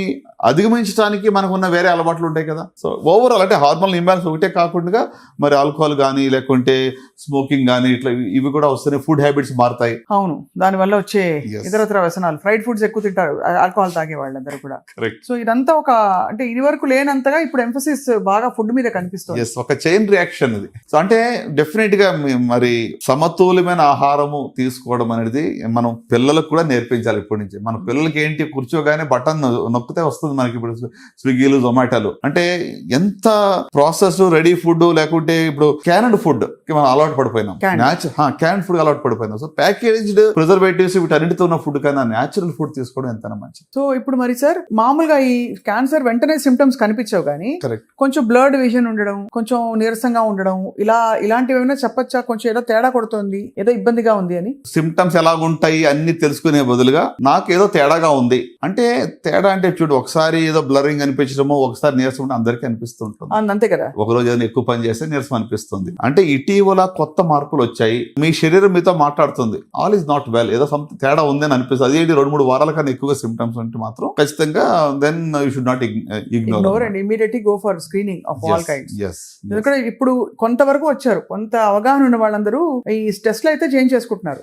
అధిగమించడానికి మనకున్న వేరే అలవాట్లు ఉంటాయి కదా. సో ఓవరాల్ అంటే హార్మోనల్ ఇంబ్యాలెన్స్ ఒకటే కాకుండా మరి ఆల్కహాల్ కానీ లేకుంటే స్మోకింగ్ కానీ ఇట్లా ఇవి కూడా వస్తున్నాయి. ఫుడ్ హ్యాబిట్స్ మారుతాయి. అవును, దానివల్ల వచ్చే ఇతరత్ర వ్యసనాలు, ఫ్రైడ్ ఫుడ్స్ ఎక్కువ తింటారు ఆల్కహాల్ తాగే వాళ్ళందరూ కూడా. సో ఇదంతా ఒక అంటే ఇది వరకు లేనంతగా ఇప్పుడు ఎంఫసిస్ బాగా ఫుడ్ మీద కనిపిస్తుంది. ఒక చైన్ రియాక్షన్ ఇది. సో అంటే డెఫినెట్ గా మరి సమతుల్యమైన ఆహారము తీసుకోవడం అనేది మనం పిల్లలకు కూడా నేర్పించాలి ఇప్పటి నుంచి. మన పిల్లలకి ఏంటి కూర్చోగానే బటన్ నొక్కితే వస్తుంది మనకి ఇప్పుడు స్విగ్గీలు జొమాటోలు. అంటే ఎంత ప్రాసెస్ రెడీ ఫుడ్ లేకుంటే ఇప్పుడు క్యానడ్ ఫుడ్ మనం అలవాటు పడిపోయినాం, క్యాన్ ఫుడ్ అలవాటు పడిపోయినాం. సో ప్యాకేజ్డ్ ప్రిజర్వేటివ్స్ వీటన్నిటితో ఉన్న ఫుడ్ కన్నా న్యాచురల్ ఫుడ్ తీసుకోవడం ఎంత మంచిది. సో ఇప్పుడు మరి సార్ మామూలుగా ఈ క్యాన్సర్ వెంటనే సిమ్టమ్స్ కనిపించవు కానీ కొంచెం బ్లర్డ్ విజన్ ఉండడం, కొంచెం నీరసంగా ఉండడం, ఇలాంటివి ఏమైనా చెప్పచ్చా? కొంచెం ఏదో తేడా కొడుతుంది, ఏదో ఇబ్బందిగా ఉంది అని. సిమ్టమ్స్ ఎలాగుంటాయి అన్ని తెలుసుకునే బదులుగా నాకు ఏదో తేడాగా ఉంది అంటే, తేడా అంటే చూడు ఒకసారి ఏదో బ్లరింగ్ అనిపించడమో ఒకసారి నీరసం ఉంటే అందరికీ అనిపిస్తూ ఉంటుంది. అంతే కదా. ఒకరోజు ఏదైనా ఎక్కువ పని చేస్తే నీరసం అనిపిస్తుంది. అంటే ఇటీవల కొత్త మార్పులు వచ్చాయి, మీ శరీరం మీతో మాట్లాడుతుంది ఆల్ ఈజ్ నాట్ వెల్, ఏదో తేడా ఉందని అనిపిస్తుంది. అదేంటి 2-3 వారాల కన్నా ఎక్కువగా సిమ్టమ్స్ ఉంటే మాత్రం ఖచ్చితంగా then you should not ignore and immediately go for screening of all kinds. ఎందుకంటే ఇప్పుడు కొంతవరకు వచ్చారు, కొంత అవగాహన ఉన్న వాళ్ళందరూ ఈ టెస్ట్లు అయితే చేంజ్ చేసుకుంటున్నారు.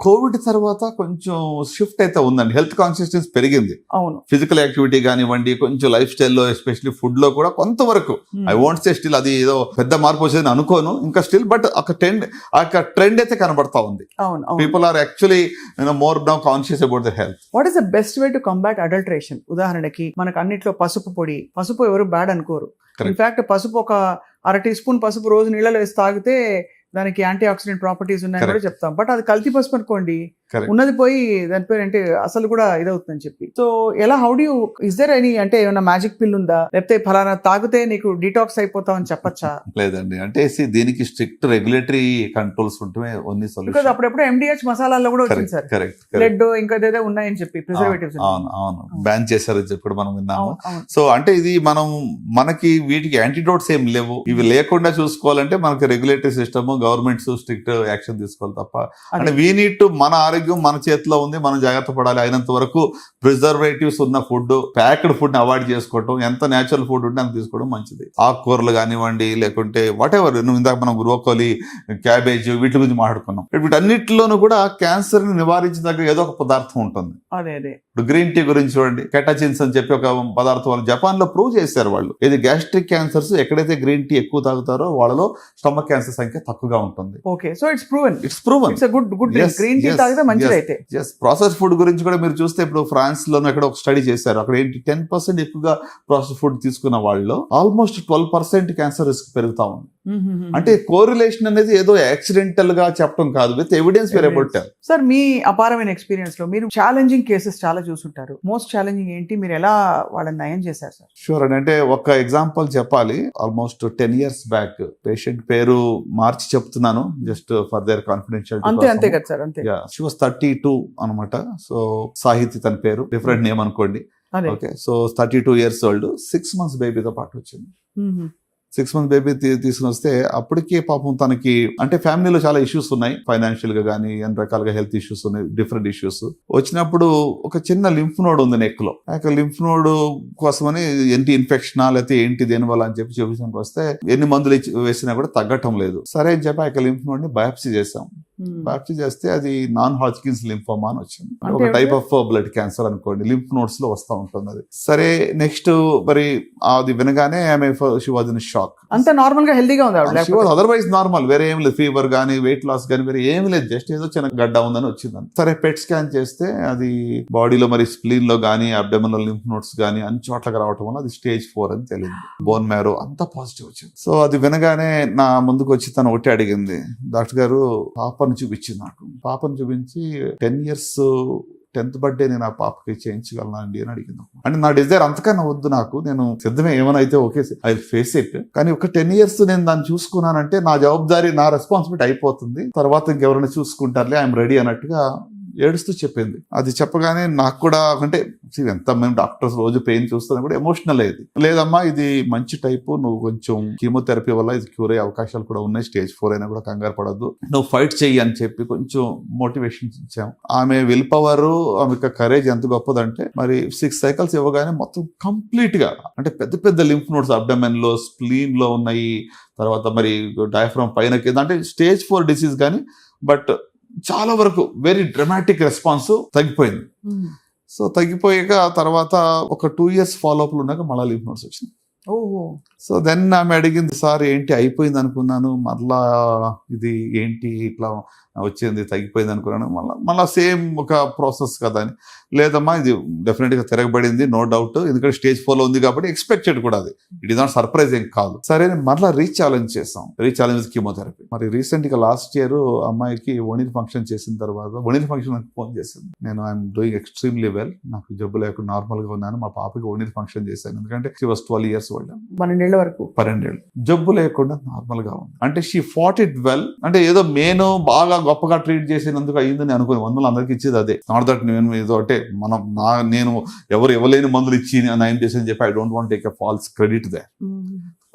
కోవిడ్ తర్వాత కొంచెం షిఫ్ట్ అయితే ఉందండి, హెల్త్ కాన్షియస్నెస్ పెరిగింది. అవును, ఫిజికల్ యాక్టివిటీ కానివ్వండి, కొంచెం లైఫ్ స్టైల్లో ఎస్పెషల్లీ ఫుడ్ లో కూడా కొంతవరకు ఐ వాంట్ సే స్టిల్ అది ఏదో పెద్ద మార్పు వచ్చేది అనుకోను ఇంకా స్టిల్, బట్ ఒక ట్రెండ్ అయితే కనబడతా ఉంది. People are actually more now conscious about the health. What is the best way to combat adulteration? ఉదాహరణకి మనకు అన్నిట్లో పసుపు పొడి, పసుపు ఎవరు బ్యాడ్ అనుకోరు. ఇన్ఫాక్ట్ పసుపు ఒక 1/2 టీ స్పూన్ పసుపు రోజు నీళ్ళలో వేసి తాగితే దానికి యాంటీ ఆక్సిడెంట్ ప్రాపర్టీస్ ఉన్నాయని కూడా చెప్తాం. బట్ అది కల్తీ పసుపు అనుకోండి, ఉన్నది పోయి దాని పేరు అంటే అసలు కూడా ఇదవుతుందని చెప్పి. సో ఎలా, how do you, is there any అంటే ఏమైనా మ్యాజిక్ పిల్ ఉందా, లేకపోతే ఫలానా తాగితే నీకు డిటాక్స్ అయిపోతావు అని చెప్పచ్చా? లేదండి, అంటే దీనికి స్ట్రిక్ట్ రెగ్యులేటరీ కంట్రోల్స్ ఉంటే ఓన్లీ సొల్యూషన్. అప్పుడప్పుడు MDH మసాలాల్లో కూడా వచ్చింది సార్, బ్లడ్ ఇంకా ఏదో ఉన్నాయని చెప్పి ప్రిజర్వేటివ్స్. అవును, బ్యాన్ చేశారని చెప్పి మనం విన్నాము. సో అంటే ఇది మనకి వీటికి యాంటీడోట్స్ ఏం లేవు. ఇవి లేకుండా చూసుకోవాలంటే మనకి regulatory system, governments strict action తీసుకోవాలి తప్ప. అంటే వీ నీడ్ టు, మన ఆరోగ్యం మన చేతిలో ఉంది, మనం జాగ్రత్త పడాలి. అయినంత వరకు ప్రిజర్వేటివ్స్ ఉన్న ఫుడ్, ప్యాక్డ్ ఫుడ్ ని అవాయిడ్ చేసుకోవడం, ఎంత నేచురల్ ఫుడ్ ఉంటే అంత తీసుకోవడం మంచిది. ఆకుకూరలు కానివ్వండి, లేకుంటే వాట్ ఎవర్, ఇందాక మనం బ్రోకోలీ, క్యాబేజ్ వీటి గురించి మాట్లాడుకున్నాం. వీటన్నిటిలోనూ కూడా క్యాన్సర్ ని నివారించదగ్గ ఏదో ఒక పదార్థం ఉంటుంది. ఇప్పుడు గ్రీన్ టీ గురించి చూడండి, కెటాచిన్స్ అని చెప్పి ఒక పదార్థం వాళ్ళు జపాన్ లో ప్రూవ్ చేశారు. వాళ్ళు ఇది గ్యాస్ట్రిక్ క్యాన్సర్స్ ఎక్కడైతే గ్రీన్ టీ ఎక్కువ తాగుతారో వాళ్ళలో స్టమక్ క్యాన్సర్ సంఖ్య తక్కువగా ఉంటుంది. Okay, so it's proven. It's good green tea తాగితే మంచిది. అయితే ప్రాసెస్ ఫుడ్ గురించి కూడా మీరు చూస్తే ఇప్పుడు ఫ్రాన్స్ లో ఎక్కడ ఒక స్టడీ చేశారు. అక్కడ ఏంటి 10% ఎక్కువగా ప్రాసెస్ ఫుడ్ తీసుకున్న వాళ్ళు ఆల్మోస్ట్ 12% క్యాన్సర్ రిస్క్ పెరుగుతా ఉంది. అంటే కోరిలేషన్ అనేది ఏదో యాక్సిడెంటల్ గా చెప్పడం కాదు, with evidence where about. Sir మీ అపారమైన ఎక్స్పీరియన్స్ లో మీరు ఛాలెంజింగ్ కేసెస్ చాలా చూసుంటారు. మోస్ట్ ఛాలెంజింగ్ ఏంటి, మీరు ఎలా వాళ్ళని నయం చేశారు సార్? షూర్ అండి, అంటే ఒక ఎగ్జాంపుల్ చెప్పాలి. ఆల్మోస్ట్ 10 years బ్యాక్, పేషెంట్ పేరు మార్చి చెప్తున్నాను జస్ట్ ఫర్ దేర్ కాన్ఫిడెన్షియల్. అంతే కదా సార్, అంతే. షీ వాస్ 32 అనమాట. సో సాహితి తన పేరు, డిఫరెంట్ నేమ్ అనుకోండి. Okay, so 32 years old, 6 months బేబీతో పాటు వచ్చింది. 6 months బేబీ తీసుకుని వస్తే అప్పటికే పాపం తనకి అంటే ఫ్యామిలీలో చాలా ఇష్యూస్ ఉన్నాయి, ఫైనాన్షియల్ గా కానీ అన్ని రకాలుగా హెల్త్ ఇష్యూస్ ఉన్నాయి, డిఫరెంట్ ఇష్యూస్. వచ్చినప్పుడు ఒక చిన్న లింఫ్ నోడ్ ఉంది నెక్ లో. ఆ లింఫ్ నోడ్ కోసమని ఏంటి ఇన్ఫెక్షనా లేకపోతే ఏంటి దేనివల్ల అని చెప్పి చూపించడానికి వస్తే ఎన్ని మందులు వేసినా కూడా తగ్గటం లేదు. సరే అని చెప్పి ఆ లింఫ్ నోడ్ ని బయాప్సీ చేసాం. బయాప్సీ చేస్తే అది నాన్ హాజ్కిన్స్ లింఫోమా అని వచ్చింది. అంటే ఒక ఏంటి? టైప్ ఆఫ్ బ్లడ్ క్యాన్సర్ అనుకోండి, లింఫ్ నోడ్స్ లో వస్తూ ఉంటుంది అది. సరే నెక్స్ట్ మరి అది వినగానే ఆమె షీ వాజ్ ఇన్ షాక్. అంత నార్మల్ గా హెల్దీగా ఉంది ఆవిడ, షీ వాజ్ అదర్వైజ్ నార్మల్, వేరే ఏం లేదు, ఫీవర్ కానీ వెయిట్ లాస్ కానీ వేరే ఏం లేదు, జస్ట్ ఏదో చిన్న గడ్డ ఉందని వచ్చిందని. సరే పెట్ స్కాన్ చేస్తే అది బాడీలో మరి స్ప్లీన్ లో కానీ అబ్డోమినల్ లింఫ్ నోడ్స్ కానీ అన్ని చోట్లకి రావటం వల్ల అది స్టేజ్ 4 అని తెలియదు. బోన్ మ్యారో అంతా పాజిటివ్ వచ్చింది. సో అది వినగానే నా ముందుకు వచ్చి తను ఒకటి అడిగింది, డాక్టర్ గారు పాపను చూపించింది నాకు. పాపను చూపించి 10 years 10th బర్త్డే నేను ఆ పాపకి చేయించగలనా అండి అని అడిగింది. అంటే నా డిజైర్ అంతకన్నా వద్దు, నాకు నేను సిద్ధమే, ఏమైనా అయితే ఓకే ఐ ఫేస్ ఇట్, కానీ ఒక 10 years నేను దాన్ని చూసుకున్నానంటే నా జవాబుదారీ నా రెస్పాన్సిబిలిటీ అయిపోతుంది, తర్వాత ఇంకెవరైనా చూసుకుంటారులే, ఐఎమ్ రెడీ అన్నట్టుగా ఏడుస్తూ చెప్పింది. అది చెప్పగానే నాకు కూడా అంటే ఎంత మేము డాక్టర్స్ రోజు పెయిన్ చూస్తున్నా కూడా ఎమోషనల్ అయ్యేది. లేదమ్మా ఇది మంచి టైపు, నువ్వు కొంచెం కీమోథెరపీ వల్ల ఇది క్యూర్ అయ్యే అవకాశాలు కూడా ఉన్నాయి, స్టేజ్ 4 అయినా కూడా కంగారు పడద్దు, నువ్వు ఫైట్ చెయ్యి అని చెప్పి కొంచెం మోటివేషన్ ఇచ్చాం. ఆమె విల్ పవర్, ఆమె కరేజ్ ఎంత గొప్పదంటే మరి 6 cycles ఇవ్వగానే మొత్తం కంప్లీట్ గా అంటే పెద్ద పెద్ద లింఫ్ నోడ్స్ అబ్డమెన్ లో స్ప్లీన్ లో ఉన్నాయి, తర్వాత మరి డయాఫ్రామ్ పైన కింద, అంటే స్టేజ్ 4 డిసీజ్ కానీ బట్ చాలా వరకు వెరీ డ్రమాటిక్ రెస్పాన్స్ తగ్గిపోయింది. సో తగ్గిపోయాక తర్వాత ఒక 2 years ఫాలోఅప్ లో ఉన్నాక మళ్ళీ లింఫ్ నోడ్స్ వచ్చింది. సో దెన్ ఆమె అడిగింది, సార్ ఏంటి అయిపోయింది అనుకున్నాను, మళ్ళా ఇది ఏంటి ఇట్లా వచ్చింది, తగ్గిపోయింది అనుకున్నాను, మళ్ళీ సేమ్ ఒక ప్రాసెస్ కదా అని. లేదమ్మా ఇది డెఫినెట్ గా తిరగబడింది, నో డౌట్, ఎందుకంటే స్టేజ్ 4 లో ఉంది కాబట్టి ఎక్స్పెక్టెడ్ కూడా, అది ఇట్ ఈస్ నాట్ సర్ప్రైజింగ్ కాదు. సరే మళ్ళీ రీఛాలెంజ్ చేసాం, రీఛాలెంజ్ కీమోథెరపీ. మరి రీసెంట్ గా లాస్ట్ ఇయర్ అమ్మాయికి ఒణిల్ ఫంక్షన్ చేసిన తర్వాత, ఒణిల్ ఫంక్షన్ నాకు ఫోన్ చేసింది, నేను ఐఎమ్ డూయింగ్ ఎక్స్ట్రీమ్లీ వెల్, నాకు జబ్బు లేకుండా నార్మల్ గా ఉన్నాను, మా పాపకి ఒణిల్ ఫంక్షన్ చేశాను, ఎందుకంటే షీ వాస్ 12 years old, 12 వరకు 12 ఏళ్ళు జబ్బు లేకుండా నార్మల్ గా ఉంది. అంటే షీ ఫాట్ ఇట్ వెల్, అంటే ఏదో నేను బాగా గొప్పగా ట్రీట్ చేసినందుకు అయ్యిందని అనుకుని మందులు అందరికి ఇచ్చేది అదే, నాట్ దట్ నేను ఏదో అంటే నేను ఎవరు ఇవ్వలేని మందులు ఇచ్చి నయం చేసి చెప్పి I don't want take a false credit దే.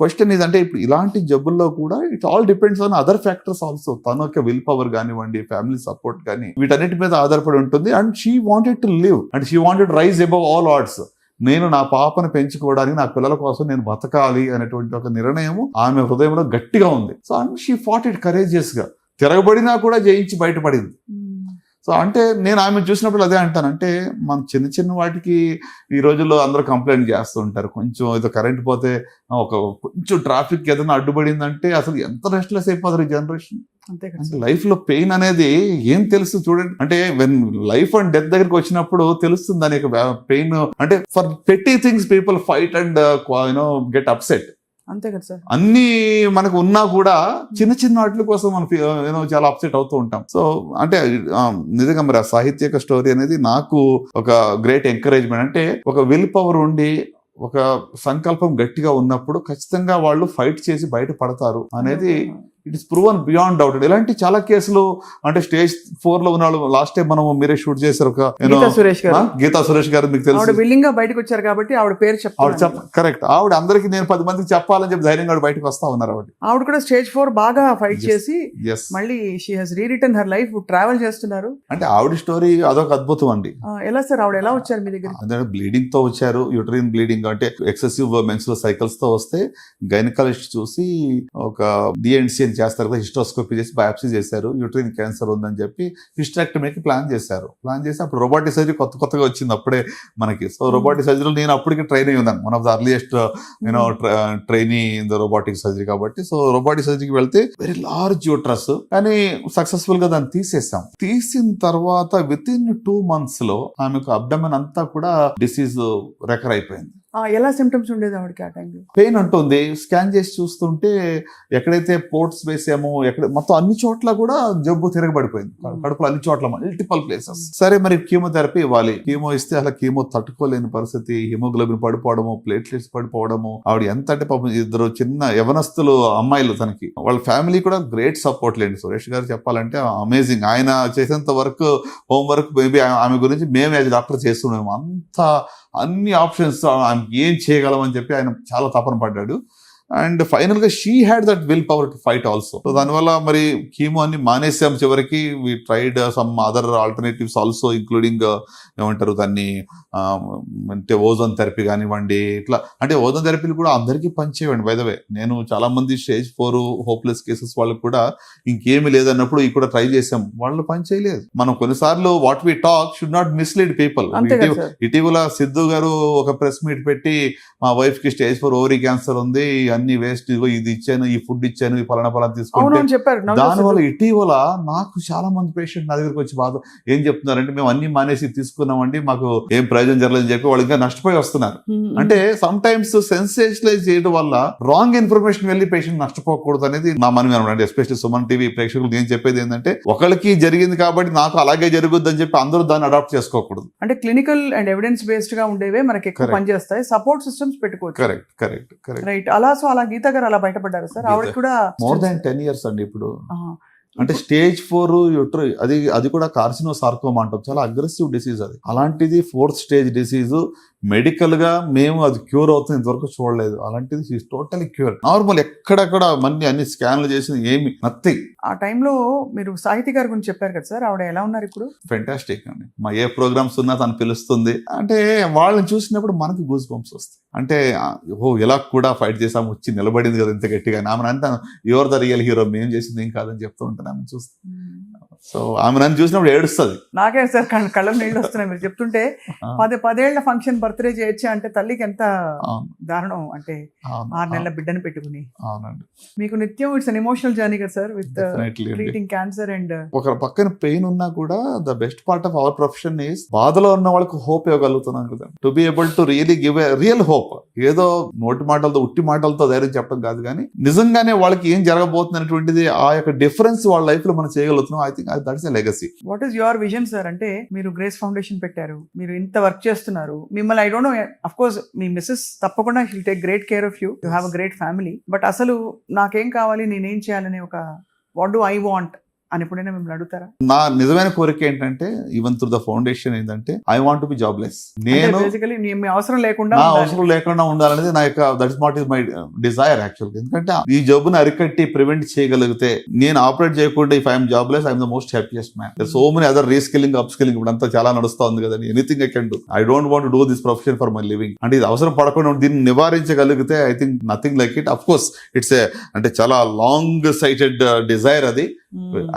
క్వశ్చన్ ఇదంటే ఇప్పుడు ఇలాంటి జబ్బుల్లో కూడా it all depends on other factors also, తన యొక్క విల్ పవర్ కానివ్వండి, ఫ్యామిలీ సపోర్ట్ కానీ, వీటన్నిటి మీద ఆధారపడి ఉంటుంది. And she wanted to live and she wanted rise above all odds. నేను నా పాపను పెంచుకోవడానికి, నా పిల్లల కోసం నేను బతకాలి అనేటువంటి ఒక నిర్ణయం ఆమె హృదయంలో గట్టిగా ఉంది. So and she fought it courageous గా, తిరగబడినా కూడా జయించి బయటపడింది. సో అంటే నేను ఆమె చూసినప్పుడు అదే అంటాను, అంటే మన చిన్న చిన్న వాటికి ఈ రోజుల్లో అందరూ కంప్లైంట్ చేస్తూ ఉంటారు. కొంచెం ఏదో కరెంట్ పోతే, ఒక కొంచెం ట్రాఫిక్ ఏదైనా అడ్డుపడిందంటే అసలు ఎంత రెస్ట్లెస్ అయిపోతారు ఈ జనరేషన్. అంటే లైఫ్ లో పెయిన్ అనేది ఏం తెలుసు చూడండి, అంటే వెన్ లైఫ్ అండ్ డెత్ దగ్గరికి వచ్చినప్పుడు తెలుస్తుంది దాని యొక్క పెయిన్. అంటే ఫర్ పెట్టి things people fight and get upset. అంతే కదా సార్, అన్ని మనకు ఉన్నా కూడా చిన్న చిన్న వాటి కోసం మనం చాలా అప్సెట్ అవుతూ ఉంటాం. సో అంటే నిజంగా మరి ఆ సాహిత్యక స్టోరీ అనేది నాకు ఒక గ్రేట్ ఎంకరేజ్మెంట్. అంటే ఒక విల్ పవర్ ఉండి ఒక సంకల్పం గట్టిగా ఉన్నప్పుడు ఖచ్చితంగా వాళ్ళు ఫైట్ చేసి బయట పడతారు అనేది it is proven beyond doubt. ఇలాంటి చాలా కేసులు అంటే స్టేజ్ 4 లో ఉన్న వాళ్ళు, లాస్ట్ టైం మనం మీరే షూట్ చేశారు ఒక గీతా సురేష్ గారు, మీకు తెలుసు, విల్లింగ్ గా బయటకు వచ్చారు కాబట్టి ఆవిడ పేరు కరెక్ట్. ఆవిడ అందరికి నేను 10 మందికి చెప్పాలని చెప్పి ధైర్యంగా బయటకు వస్తా ఉన్నారు. ఆవిడ కూడా స్టేజ్ 4 బాగా ఫైట్ చేసి మళ్ళీ she has re-return her life, travel చేస్తున్నారు. అంటే ఆవిడ స్టోరీ అదొక అద్భుతం అండి. ఎలా సార్ ఆవిడ ఎలా వచ్చారు మీ దగ్గర? అంటే బ్లీడింగ్ తో వచ్చారు, యూటరైన్ బ్లీడింగ్ అంటే ఎక్సెసివ్ మెన్స్ట్రువల్ సైకిల్స్ తో వస్తే గైనకాలజిస్ట్ చూసి ఒక డిఎన్సి చేస్తారు కదా, హిస్టోస్కోపీ చేసి బయాప్సీ చేశారు, యూటరైన్ క్యాన్సర్ ఉందని చెప్పి హిస్టెక్టమీకి ప్లాన్ చేశారు. ప్లాన్ చేసి అప్పుడు రోబోటిక్ సర్జరీ కొత్తగా వచ్చింది అప్పుడే మనకి. సో రోబోటిక్ సర్జరీలో నేను అప్పటికి ట్రైన్ అయ్యి ఉన్నాను, one of the earliest trainee in the robotic surgery కాబట్టి. సో రోబోటిక్ సర్జరీకి వెళ్తే వెరీ లార్జ్ యూట్రస్, కానీ సక్సెస్ఫుల్ గా దాన్ని తీసేసాం. తీసిన తర్వాత విత్ ఇన్ 2 months లో ఆమెకు అబ్డమెన్ అంతా కూడా డిసీజ్ రెకర్ అయిపోయింది. ఎలా సిమ్టమ్స్ ఉండేది ఆవిడకి ఆ టైంలో? పెయిన్ ఉంటుంది. స్కాన్ చేసి చూస్తుంటే ఎక్కడైతే పోర్ట్స్ వేసామో మొత్తం అన్ని చోట్ల కూడా జబ్బు తిరగబడిపోయింది, కడుపులో అన్ని చోట్ల మల్టిపల్ ప్లేసెస్. సరే మరి కీమోథెరపీ ఇవ్వాలి. కీమో ఇస్తే అలా కీమో తట్టుకోలేని పరిస్థితి, హిమోగ్లోబిన్ పడిపోవడము, ప్లేట్లెట్స్ పడిపోవడము. ఆవిడ ఎంత అంటే పాపం 2 చిన్న యవనస్తులు అమ్మాయిలు, తనకి వాళ్ళ ఫ్యామిలీ కూడా గ్రేట్ సపోర్ట్ లేండి. సురేష్ గారు చెప్పాలంటే అమేజింగ్. ఆయన చేసేంత వర్క్, హోంవర్క్ మేబీ ఆమె గురించి మేము యాజ్ డాక్టర్ చేస్తున్నాము. అంత అన్ని ఆప్షన్స్ ఏం చేయగలం అని చెప్పి ఆయన చాలా తపన పడ్డాడు. అండ్ ఫైనల్ గా she had that will power to fight also. So దానివల్ల మరి కీమో అన్ని మానేసాం చివరికి. We tried some other alternatives also, including ఏమంటారు దాన్ని అంటే ఓజోన్ థెరపీ కానివ్వండి, ఇట్లా అంటే ఓజోన్ థెరపీలు కూడా అందరికీ పనిచేయండి. బై ద వే నేను చాలా మంది స్టేజ్ 4 హోప్లెస్ కేసెస్ వాళ్ళకి కూడా ఇంకేమీ లేదన్నప్పుడు ఇవి కూడా ట్రై చేసాం, వాళ్ళు పని చేయలేదు. మనం కొన్నిసార్లు what we talk should not mislead people. ఇటీవల సిద్ధు గారు ఒక ప్రెస్ మీట్ పెట్టి మా వైఫ్ కి స్టేజ్ 4 ఓవరీ క్యాన్సర్ ఉంది, అన్ని వేస్ట్, ఇది ఇచ్చాను, ఈ ఫుడ్ ఇచ్చాను, ఈ పలానా తీసుకుంటే, దానివల్ల ఇటీవల నాకు చాలా మంది పేషెంట్ నా దగ్గరికి వచ్చి బాధ ఏం చెప్తున్నారంటే, మేము అన్ని మానేసి తీసుకున్నామండి, మాకు ఏం ప్రయోజనం జరగలేదని చెప్పి వాళ్ళు ఇంకా నష్టపోయి వస్తున్నారు. అంటే సమ్ టైమ్స్ సెన్సేషనలైజ్ చేయడం వల్ల రాంగ్ ఇన్ఫర్మేషన్ వెళ్ళి పేషెంట్ నష్టపోకూడదు అనేది నా మనవి అనమాట. ఎస్పెషల్లీ సుమన్ టీవీ ప్రేక్షకులు నేను చెప్పేది ఏంటంటే, ఒకరికి జరిగింది కాబట్టి నాకు అలాగే జరుగుద్ది అని చెప్పి అందరూ దాన్ని అడాప్ట్ చేసుకోకూడదు. అంటే క్లినికల్ అండ్ ఎవిడెన్స్ బేస్డ్ గా ఉండేవే మనకి ఎక్కువ పనిచేస్తాయి, సపోర్ట్ సిస్టమ్స్ పెట్టుకోవచ్చు. Correct right. అలా గీత గారు అలా బయటపడ్డారు సార్. ఆవిడ కూడా మోర్ దాన్ 10 years అండి ఇప్పుడు. అంటే స్టేజ్ 4 యూట్రై అది కూడా కార్సినోసార్కోమా అంటాం, చాలా అగ్రెసివ్ డిసీజ్ అది. అలాంటిది 4th stage డిసీజ్. మెడికల్ గా మేము అది క్యూర్ అవుతుంది ఇంతవరకు చూడలేదు. అలాంటిది టోటలీ క్యూర్. నార్మల్ ఎక్కడక్కడ అన్ని స్కాన్లు చేసింది ఏమి నథింగ్. ఆ టైంలో మీరు సాహితీ గారి గురించి చెప్పారు కదా సార్, ఆవిడ ఎలా ఉన్నారు ఇప్పుడు? ఫెంటాస్టిక్ అండి. మా ఏ ప్రోగ్రామ్స్ ఉన్నా తను పిలుస్తుంది. అంటే వాళ్ళని చూసినప్పుడు మనకి గూస్ బంప్స్ వస్తాయి. అంటే ఇలా కూడా ఫైట్ చేసాము, వచ్చి నిలబడింది కదా ఇంత గట్టిగా. ఆమె అంతా యువర్ ద రియల్ హీరో, మేము చేసింది ఏం కాదని చెప్తూ ఉంటాను ఆమె చూస్తే. సో ఆమె నన్ను చూసినప్పుడు ఏడుస్తుంది. నాకే సార్ కళ్ళ నీళ్ళు వస్తున్నాయి మీరు చెప్తుంటే. 10 ఏళ్ల ఫంక్షన్ బర్త్డే చేయొచ్చా అంటే తల్లికి ఎంత దారుణం. అంటే 6 నెలల బిడ్డను పెట్టుకుని. అవునండి. మీకు నిత్యం ఇట్స్ అన్ ఎమోషనల్ జర్నీ కదా sir with treating cancer. And ఒక పక్కన పెయిన్ ఉన్నా కూడా the best part of our profession is బాధలో ఉన్న వాళ్ళకి హోప్ ఇవ్వగలుగుతున్నాం కదా. To be able to really give a real hope. ఏదో నోటి మాటలతో ఉట్టి మాటలతో ధైర్యం చెప్పడం కాదు, కానీ నిజంగానే వాళ్ళకి ఏం జరగబోతుంది అనేటువంటిది ఆ యొక్క డిఫరెన్స్ వాళ్ళ లైఫ్ లో మనం చేయగలుగుతున్నాం. I think that's a legacy. What is your vision sir? అంటే మీరు గ్రేస్ ఫౌండేషన్ పెట్టారు, మీరు ఇంత వర్క్ చేస్తున్నారు. మిమ్మల్ని I don't know, of course మీ మిస్సెస్ తప్పకుండా she'll take great care of you, you have a great family. But అసలు నాకేం కావాలి, నేనేం చేయాలనే ఒక వాట్ డూ ఐ వాంట్ అని ఎప్పుడైనా మిమ్మల్ని అడుగుతారా? నా నిజమైన కోరిక ఏంటంటే, ఈవెన్ త్రూ ద ఫౌండేషన్ ఏంటంటే, I want to be jobless. నేను మీ అవసరం లేకుండా ఉండాలనేది నా యొక్క, that is what is my Dzire యాక్చువల్గా. ఎందుకంటే ఈ జబ్బుని అరికట్టి ప్రివెంట్ చేయగలిగితే, నేను ఆపరేట్ చేయకుండా if I'm jobless, I'm the most happiest man. So many other reskilling, upskilling ఇప్పుడు అంతా చాలా నడుస్తా ఉంది కదండి. Anything I can do. I don't want to do this profession for my living. అంటే ఇది అవసరం పడకుండా దీన్ని నివారించగలిగితే I think nothing like it. Of course it's a అంటే చాలా లాంగ్ సైటెడ్ డిజైర్ అది.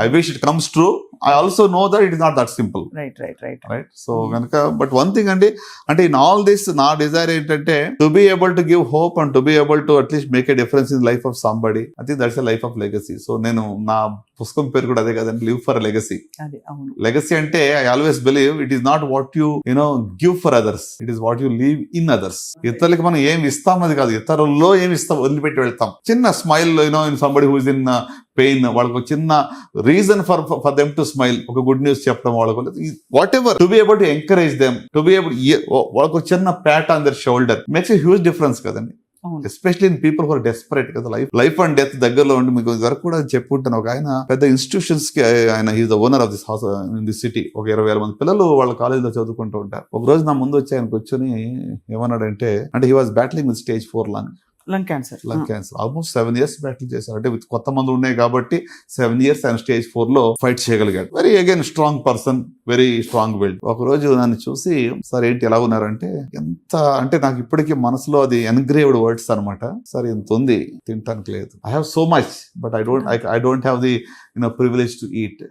I wish it comes true. I also know that it is not that simple. Right. So ganaka, but one thing ante in all this, na desire entante to be able to give hope and to be able to at least make a difference in the life of somebody. I think that's a life of legacy. So nenu na పుస్తకం పేరు కూడా అదే కదండి, live for legacy. Legacy అంటే I always believe it is not what you give for others, it is what you leave in others. ఇతరులకి మనం ఏమి ఇస్తాం అది కాదు, ఇతరుల్లో ఏమి ఇస్తాం వదిలిపెట్టి వెళ్తాం. చిన్న smile in somebody who is in pain, వాళ్ళకు చిన్న reason for them to smile, ఒక గుడ్ న్యూస్ చెప్పడం వాళ్ళకు, whatever, to be able to encourage them, to be able, వాళ్ళకు చిన్న pat on their shoulder makes a huge difference కదండి. Especially in people who are desperate కదా. Life and death దగ్గరలో ఉండి, మీకు వరకు కూడా చెప్పుకుంటాను, ఒక ఆయన పెద్ద ఇన్స్టిట్యూషన్స్ కి ఆయన he's the owner of this house in this city. ఒక 20,000 మంది పిల్లలు వాళ్ళ కాలేజీలో చదువుకుంటూ ఉంటారు. ఒక రోజు నా ముందు వచ్చి ఆయన కూర్చొని ఏమన్నాడంటే, అంటే he was బ్యాటిలింగ్ with stage 4 lung cancer almost 7 years battle చేశారు. అంటే విత్ కొత్త మందులు ఉన్నాయి కాబట్టి 7 years ఆయన స్టేజ్ 4 లో ఫైట్ చేయగలిగాడు. Very again strong person, very strong willed. ఒక రోజు నన్ను చూసి, సార్ ఏంటి ఎలా ఉన్నారంటే, ఎంత అంటే నాకు ఇప్పటికీ మనసులో అది ఎన్గ్రేవ్డ్ వర్డ్స్ అనమాట. సార్ ఎంత ఉంది, తింటానికి లేదు. I have so much but I don't have the privilege to eat.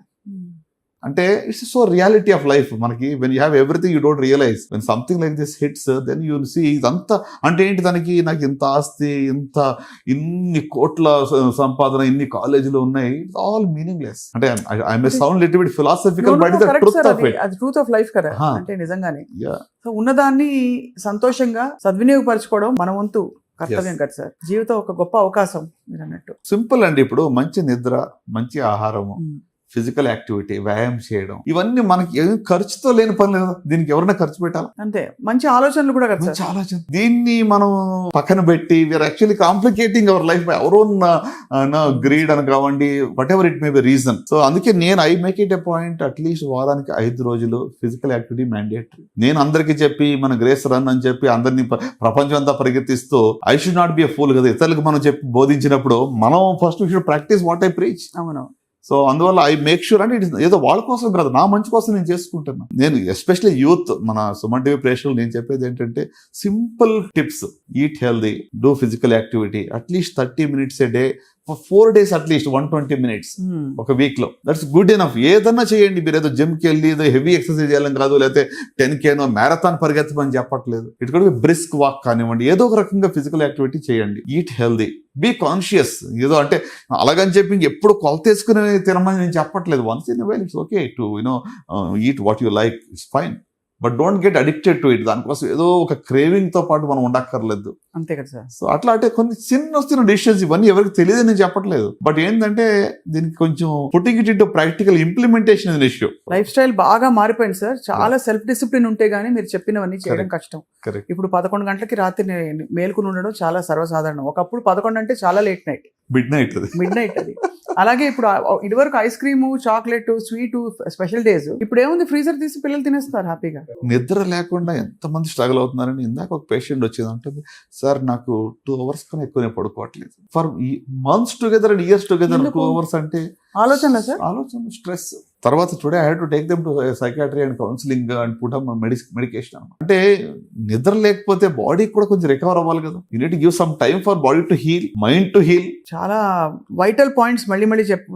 అంటే it's so reality of life. మనకి when you have everything you don't realise, when something like this hits then you will see ఇదంతా అంటే ఏంటి, నాకు ఇంత ఆస్తి, ఇన్ని కోట్ల సంపాదన, ఇన్ని కాలేజీలు ఉన్నాయి, ఇట్స్ ఆల్ మీనింగ్లెస్. అంటే I may sound little bit philosophical, but it's the truth of it. అది ట్రూత్ ఆఫ్ లైఫ్ కదా. అంటే నిజంగానే సో ఉన్నదాన్ని సంతోషంగా సద్వినియోగపరచుకోవడం మన వంతు కర్తవ్యం కదా సార్. జీవితం ఒక గొప్ప అవకాశం మీరు అన్నట్టు. సింపుల్ అండి. ఇప్పుడు మంచి నిద్ర, మంచి ఆహారము, ఫిజికల్ యాక్టివిటీ, వ్యాయామం చేయడం, ఇవన్నీ మనకి ఏం ఖర్చుతో లేని పనులు కదా, దీనికి ఎవరైనా ఖర్చు పెట్టాలి. అంతే, మంచి ఆలోచనలు కూడా కదా సార్. చాలా దీన్ని మనం పక్కన పెట్టి we are actually complicating our life by our own greed అని కావండి, whatever it may be reason. So అందుకే నేను I make it a point, at least వారానికి 5 రోజులు ఫిజికల్ యాక్టివిటీ మ్యాండేటరీ. నేను అందరికీ చెప్పి మన గ్రేస్ రన్ అని చెప్పి అందరినీ ప్రపంచం అంతా పరిగెత్తిస్తూ I should not be a fool కదా, ఇతరులకు మనం చెప్పి బోధించినప్పుడు మనం first we should practice what I preach. అవును. సో అందువల్ల ఐ మేక్ షూర్ అంటే ఇట్ ఏదో వాళ్ళ కోసం కాదు, నా మంచి కోసం నేను చేసుకుంటున్నాను. నేను ఎస్పెషల్లీ యూత్, మన సుమన్ టీవీ ప్రేక్షకులు నేను చెప్పేది ఏంటంటే simple tips: eat healthy, do physical activity at least 30 minutes a day for 4 days, at least 120 minutes ఒక వీక్ లో. That's good enough. ఏదన్నా చేయండి, మీరు ఏదో జిమ్ కి వెళ్ళి ఏదో హెవీ ఎక్సర్సైజ్ చేయాలని కాదు, లేకపోతే 10K మ్యారథాన్ పరిగెత్తమని చెప్పట్లేదు. ఇట్ కూడా బ్రిస్క్ వాక్ కానివ్వండి, ఏదో ఒక రకంగా ఫిజికల్ యాక్టివిటీ చేయండి. Eat healthy, be conscious. ఏదో అంటే అలాగని చెప్పి ఎప్పుడు కొలతేసుకుని తినమని నేను చెప్పట్లేదు. Once in while it's okay to eat what you like, it's fine, but don't get addicted to it. దానికోసం ఏదో ఒక క్రేవింగ్ తో పాటు మనం ఉండక్కర్లేదు. అంతే కదా సార్. సో అట్లా అంటే కొన్ని చిన్న డిసిషన్స్, ఇవన్నీ ఎవరికి తెలియదు నేను చెప్పట్లేదు, బట్ ఏంటంటే దీనికి కొంచెం putting it into practical implementation is issue. Life style బాగా మారిపోయింది సార్. చాలా సెల్ఫ్ డిసిప్లిన్ ఉంటే గానీ మీరు చెప్పినవన్నీ చేయడం కష్టం. కరెక్ట్. ఇప్పుడు 11 గంటలకి రాత్రి మేల్కొని ఉండడం చాలా సర్వసాధారణం. ఒకప్పుడు 11 అంటే చాలా లేట్ నైట్, మిడ్ నైట్ అది. అలాగే ఇప్పుడు ఇదివరకు ice cream, chocolate, sweet, special days. ఇప్పుడు ఏముంది, ఫ్రీజర్ తీసి పిల్లలు తినేస్తారు హ్యాపీగా. నిద్ర లేకుండా ఎంతమంది స్ట్రగుల్ అవుతున్నారని ఇందాక ఒక పేషెంట్ వచ్చేది అంటుంది, సార్ నాకు 2 hours కన్నా ఎక్కువ నేను పడుకోవట్లేదు. For months together and years together 2 hours అంటే ఆలోచన సార్, ఆలోచన, స్ట్రెస్. తర్వాత today I had to take them to psychiatry and counselling and put up medication. అంటే నిద్ర లేకపోతే బాడీ కూడా కొంచెం రికవర్ అవ్వాలి కదా. You need to give some time for body to heal, mind to heal. చాలా వైటల్ పాయింట్స్ మళ్ళీ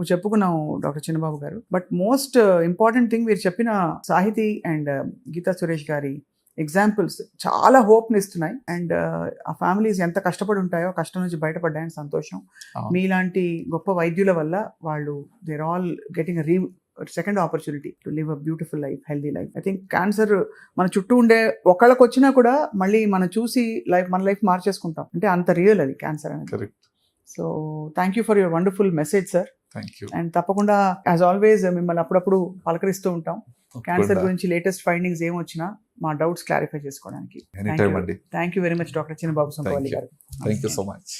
చెప్పుకున్నాం డాక్టర్ చిన్నబాబు గారు. బట్ మోస్ట్ ఇంపార్టెంట్ థింగ్ మీరు చెప్పిన సాహితీ అండ్ గీతా సురేష్ గారి ఎగ్జాంపుల్స్ చాలా హోప్ని ఇస్తున్నాయి. అండ్ ఆ ఫ్యామిలీస్ ఎంత కష్టపడి ఉంటాయో, కష్టం నుంచి బయటపడ్డాయని సంతోషం. మీలాంటి గొప్ప వైద్యుల వల్ల వాళ్ళు they're all getting second opportunity to live a beautiful life, healthy life. I think cancer మన చుట్టూ ఉండే ఒకళ్ళకి వచ్చినా కూడా మళ్ళీ మనం చూసి మన లైఫ్ మార్చేసుకుంటాం. అంటే అంత రియల్ అది క్యాన్సర్ అనేది. Correct. So thank you for your wonderful message sir. Thank you. And తప్పకుండా యాజ్ ఆల్వేస్ మిమ్మల్ని అప్పుడప్పుడు పలకరిస్తూ ఉంటాం. క్యాన్సర్ గురించి లేటెస్ట్ ఫైండింగ్స్ ఏమొచ్చినా మా డౌట్స్ క్లారిఫై చేసుకోవడానికి. Thank you very much doctor Chinnababu Sampavalli గారు. Thank you so much.